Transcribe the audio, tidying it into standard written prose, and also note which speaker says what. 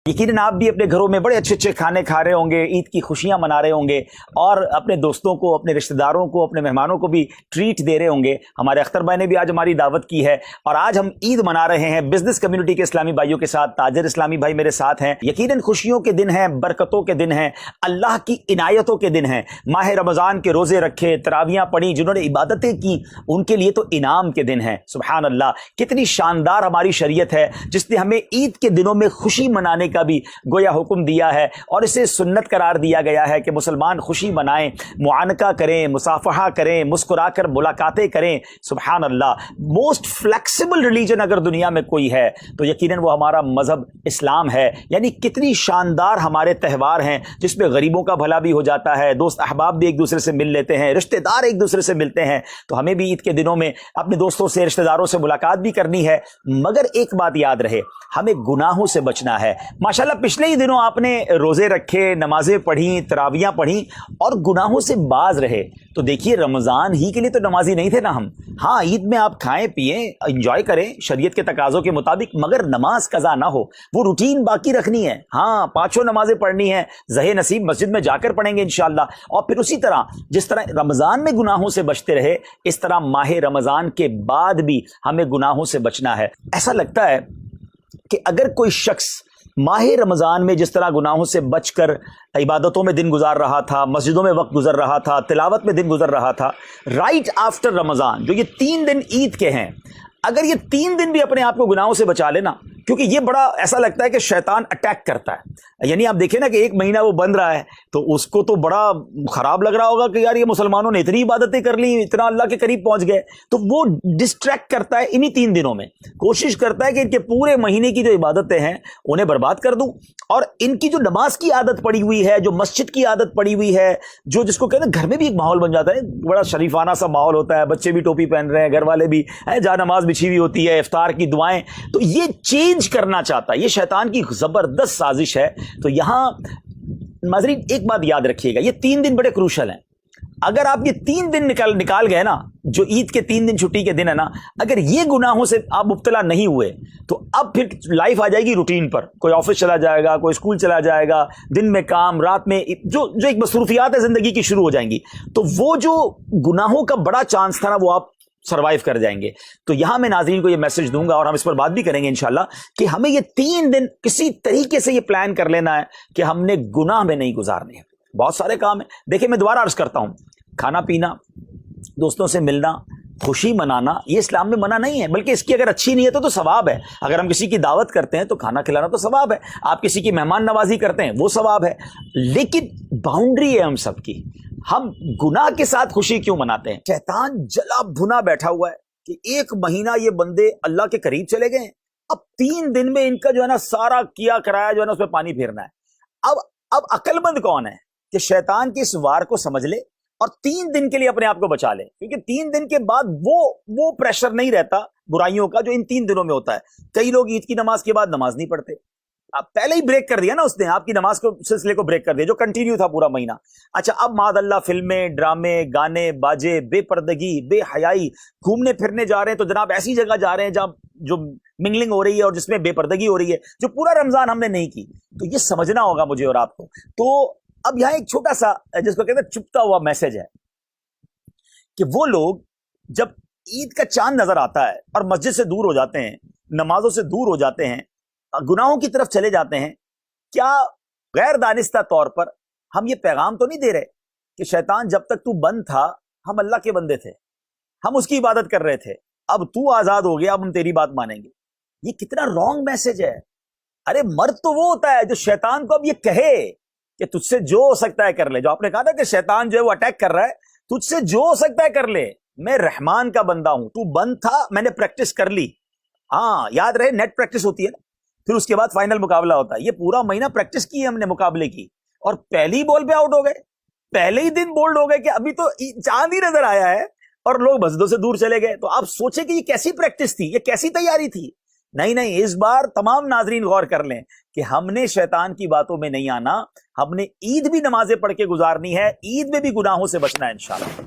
Speaker 1: यकीनन आप भी अपने घरों में बड़े अच्छे अच्छे खाने खा रहे होंगे, ईद की खुशियां मना रहे होंगे और अपने दोस्तों को, अपने रिश्तेदारों को, अपने मेहमानों को भी ट्रीट दे रहे होंगे। हमारे अख्तर भाई ने भी आज हमारी दावत की है और आज हम ईद मना रहे हैं बिजनेस कम्युनिटी के इस्लामी भाइयों के साथ। ताजिर इस्लामी भाई मेरे साथ हैं। यकीनन खुशियों के दिन हैं, बरकतों के दिन हैं, अल्लाह की इनायतों के दिन हैं। माह रमज़ान के रोजे रखे, तरावियां पढ़ी, जिन्होंने इबादतें की, उनके लिए तो इनाम के दिन हैं। सुभान अल्लाह, कितनी शानदार हमारी शरीयत है जिसने हमें ईद के दिनों में खुशी मनाने का भी गोया हुक्म दिया है और इसे सुन्नत करार दिया गया है कि मुसलमान खुशी मनाएं, मुआनका करें, मुसाफहा करें, मुस्कुराकर मुलाकातें करें। सुभान अल्लाह, मोस्ट फ्लेक्सिबल रिलीजन अगर दुनिया में कोई है तो यकीनन वो हमारा मजहब इस्लाम है। यानी कितनी शानदार हमारे त्यौहार हैं जिसमें गरीबों का भला भी हो जाता है, दोस्त अहबाब भी एक दूसरे से मिल लेते हैं, रिश्तेदार एक दूसरे से मिलते हैं। तो हमें भी ईद के दिनों में अपने दोस्तों से, रिश्तेदारों से मुलाकात भी करनी है, मगर एक बात याद रहे, हमें गुनाहों से बचना है। माशाल्लाह पिछले ही दिनों आपने रोजे रखे, नमाजें पढ़ी, तरावियां पढ़ी और गुनाहों से बाज रहे। तो देखिए, रमजान ही के लिए तो नमाजी नहीं थे ना हम। हाँ, ईद में आप खाएं पिएं, एंजॉय करें शरीयत के तकाजों के मुताबिक, मगर नमाज कज़ा ना हो, वो रूटीन बाकी रखनी है। हाँ, पांचों नमाजें पढ़नी है, ज़हे नसीब मस्जिद में जाकर पढ़ेंगे इंशाअल्लाह। और फिर उसी तरह जिस तरह रमजान में गुनाहों से बचते रहे, इस तरह माह रमजान के बाद भी हमें गुनाहों से बचना है। ऐसा लगता है कि अगर कोई शख्स माह रमज़ान में जिस तरह गुनाहों से बचकर इबादतों में दिन गुजार रहा था, मस्जिदों में वक्त गुजर रहा था, तिलावत में दिन गुजर रहा था, राइट आफ्टर रमज़ान जो ये 3 दिन ईद के हैं, अगर ये 3 दिन भी अपने आप को गुनाहों से बचा लेना, क्योंकि ये बड़ा ऐसा लगता है कि शैतान अटैक करता है। यानी आप देखें ना कि 1 महीना वो बंद रहा है तो उसको तो बड़ा खराब लग रहा होगा कि यार ये मुसलमानों ने इतनी इबादतें कर ली, इतना अल्लाह के करीब पहुंच गए। तो वो डिस्ट्रैक्ट करता है इन्हीं 3 दिनों में, कोशिश करता है कि इनके पूरे महीने की जो इबादतें हैं उन्हें बर्बाद कर दूं और इनकी जो नमाज की आदत पड़ी हुई है, जो मस्जिद की आदत पड़ी हुई है, जो जिसको कहते हैं घर में भी एक माहौल बन जाता है, बड़ा शरीफाना सा माहौल होता है, बच्चे भी टोपी पहन रहे हैं, घर वाले भी, जहाँ नमाज बिछी हुई होती है, इफ्तार की दुआएं, तो ये चेंज करना चाहता है। ये शैतान की जबरदस्त साजिश है। तो यहां नाज़रीन एक बात याद रखिएगा, ये 3 दिन बड़े क्रूशल हैं। अगर आप ये 3 दिन निकाल गए ना, जो ईद के 3 दिन छुट्टी के दिन है ना, अगर ये गुनाहों से आप मुब्तला नहीं हुए तो अब फिर लाइफ आ जाएगी रूटीन पर। कोई ऑफिस चला जाएगा, कोई स्कूल चला जाएगा, दिन में काम, रात में जो एक मसरूफियात है जिंदगी की शुरू हो जाएंगी। तो वो जो गुनाहों का बड़ा चांस था ना, वो आप सरवाइव कर जाएंगे। तो यहां मैं नाज़रीन को ये मैसेज दूंगा और हम इस पर बात भी करेंगे इंशाल्लाह कि हमें ये 3 दिन किसी तरीके से ये प्लान कर लेना है कि हमने गुनाह में नहीं गुजारने हैं। बहुत सारे काम है। देखिए, मैं दोबारा अर्ज करता हूं, खाना पीना, दोस्तों से मिलना, खुशी मनाना, ये इस्लाम में मना नहीं है, बल्कि इसकी अगर अच्छी नीयत हो तो सवाब है। अगर हम किसी की दावत करते हैं तो खाना खिलाना तो सवाब है, आप किसी की मेहमान नवाजी करते हैं वो सवाब है, लेकिन बाउंड्री है हम सबकी। हम गुनाह के साथ खुशी क्यों मनाते हैं? शैतान जला भुना बैठा हुआ है कि 1 महीना ये बंदे अल्लाह के करीब चले गए, अब 3 दिन में इनका जो है ना सारा किया कराया जो है ना उसमें पानी फेरना है। अब अक्लमंद कौन है कि शैतान की इस वार को समझ ले और 3 दिन के लिए अपने आप को बचा ले, क्योंकि 3 दिन के बाद वो प्रेशर नहीं रहता बुराइयों का जो इन 3 दिनों में होता है। कई लोग ईद की नमाज के बाद नमाज नहीं पढ़ते। आप पहले ही ब्रेक कर दिया ना, उसने आपकी नमाज को सिलसिले को ब्रेक कर दिया जो कंटिन्यू था पूरा महीना। अच्छा, अब मादअल्लाह फिल्में, ड्रामे, गाने, बाजे, बेपर्दगी, बेहयाई, घूमने फिरने जा रहे हैं तो जनाब ऐसी जगह जा रहे हैं जहां जो मिंगलिंग हो रही है और जिसमें बेपर्दगी हो रही है, जो पूरा रमजान हमने नहीं की। तो ये समझना होगा मुझे और आपको। तो अब यहां एक छोटा सा जिसको कहते हैं चुपता हुआ मैसेज है कि वो लोग जब ईद का चांद नजर आता है और मस्जिद से दूर हो जाते हैं, नमाजों से दूर हो जाते हैं, गुनाहों की तरफ चले जाते हैं, क्या गैर दानिस्ता तौर पर हम ये पैगाम तो नहीं दे रहे कि शैतान जब तक तू बंद था हम अल्लाह के बंदे थे, हम उसकी इबादत कर रहे थे, अब तू आजाद हो गया, अब हम तेरी बात मानेंगे? ये कितना रॉन्ग मैसेज है। अरे मर्द तो वो होता है जो शैतान को अब ये कहे कि तुझसे जो हो सकता है कर ले। जो आपने कहा था कि शैतान जो है वो अटैक कर रहा है, तुझसे जो हो सकता है कर ले, मैं रहमान का बंदा हूं, तू बंद था, मैंने प्रैक्टिस कर ली। हाँ, याद रहे, नेट प्रैक्टिस होती है ना, फिर उसके बाद फाइनल मुकाबला होता है। ये पूरा महीना प्रैक्टिस की है हमने मुकाबले की, और पहली बॉल पे आउट हो गए, पहले ही दिन बोल्ड हो गए कि अभी तो चांद ही नजर आया है और लोग मस्जिदों से दूर चले गए। तो आप सोचे कि ये कैसी प्रैक्टिस थी, ये कैसी तैयारी थी? नहीं, इस बार तमाम नाजरीन गौर कर लें कि हमने शैतान की बातों में नहीं आना, हमने ईद भी नमाजें पढ़ के गुजारनी है, ईद में भी गुनाहों से बचना है इंशाअल्लाह।